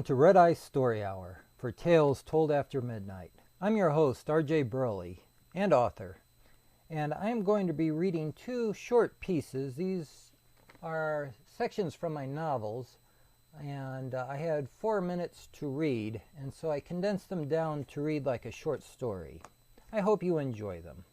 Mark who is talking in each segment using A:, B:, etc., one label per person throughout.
A: to Red Eye Story Hour for Tales Told After Midnight. I'm your host, R.J. Burley, and author, and I'm going to be reading two short pieces. These are sections from my novels, and I had 4 minutes to read, and so I condensed them down to read like a short story. I hope you enjoy them.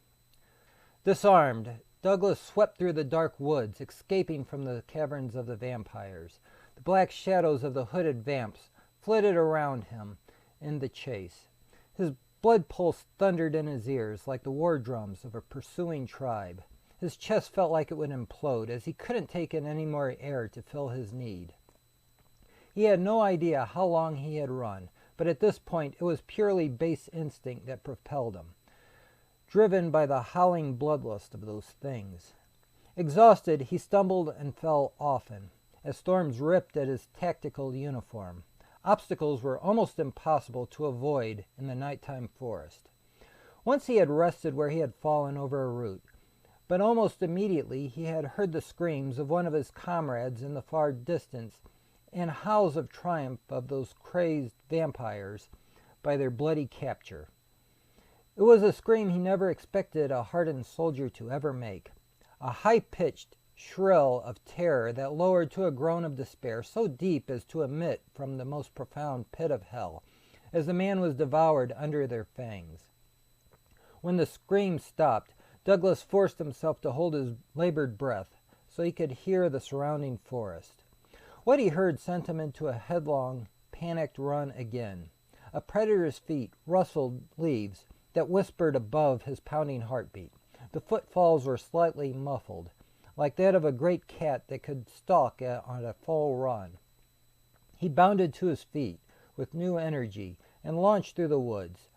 A: Disarmed, Douglas swept through the dark woods, escaping from the caverns of the vampires. The black shadows of the hooded vamps flitted around him in the chase. His blood pulse thundered in his ears like the war drums of a pursuing tribe. His chest felt like it would implode as he couldn't take in any more air to fill his need. He had no idea how long he had run, but at this point it was purely base instinct that propelled him, driven by the howling bloodlust of those things. Exhausted, he stumbled and fell often, as storms ripped at his tactical uniform. Obstacles were almost impossible to avoid in the nighttime forest. Once he had rested where he had fallen over a root, but almost immediately he had heard the screams of one of his comrades in the far distance and howls of triumph of those crazed vampires by their bloody capture. It was a scream he never expected a hardened soldier to ever make, a high-pitched shrill of terror that lowered to a groan of despair so deep as to emit from the most profound pit of hell, as the man was devoured under their fangs. When the scream stopped, Douglas forced himself to hold his labored breath so he could hear the surrounding forest. What he heard sent him into a headlong, panicked run again. A predator's feet rustled leaves that whispered above his pounding heartbeat. The footfalls were slightly muffled, like that of a great cat that could stalk on a full run. He bounded to his feet with new energy and launched through the woods.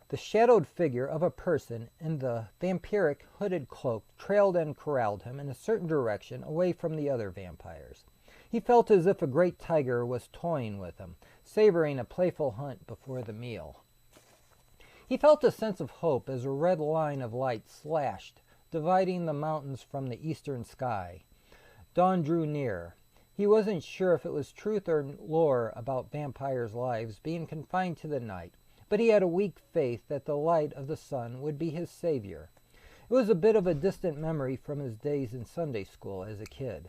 A: The shadowed figure of a person in the vampiric hooded cloak trailed and corralled him in a certain direction away from the other vampires. He felt as if a great tiger was toying with him, savoring a playful hunt before the meal. He felt a sense of hope as a red line of light slashed, dividing the mountains from the eastern sky. Dawn drew near. He wasn't sure if it was truth or lore about vampires' lives being confined to the night, but he had a weak faith that the light of the sun would be his savior. It was a bit of a distant memory from his days in Sunday school as a kid.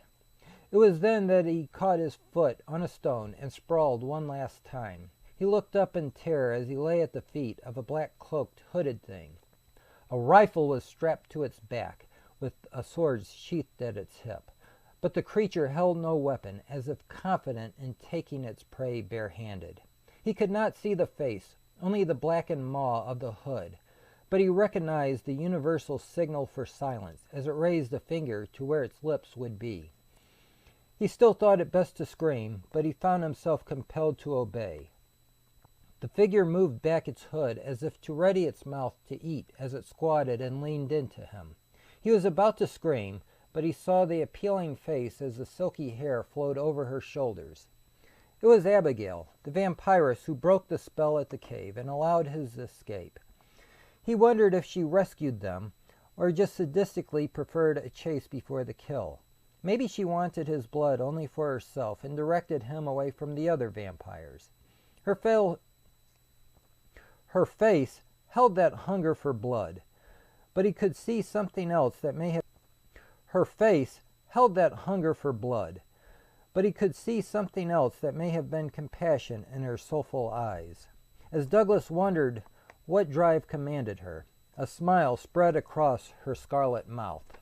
A: It was then that he caught his foot on a stone and sprawled one last time. He looked up in terror as he lay at the feet of a black-cloaked, hooded thing. A rifle was strapped to its back, with a sword sheathed at its hip. But the creature held no weapon, as if confident in taking its prey barehanded. He could not see the face, only the blackened maw of the hood, but he recognized the universal signal for silence as it raised a finger to where its lips would be. He still thought it best to scream, but he found himself compelled to obey. The figure moved back its hood as if to ready its mouth to eat as it squatted and leaned into him. He was about to scream, but he saw the appealing face as the silky hair flowed over her shoulders. It was Abigail, the vampiress who broke the spell at the cave and allowed his escape. He wondered if she rescued them, or just sadistically preferred a chase before the kill. Maybe she wanted his blood only for herself and directed him away from the other vampires. Her face held that hunger for blood, but he could see something else that may have been compassion in her soulful eyes. As Douglas wondered what drive commanded her, a smile spread across her scarlet mouth.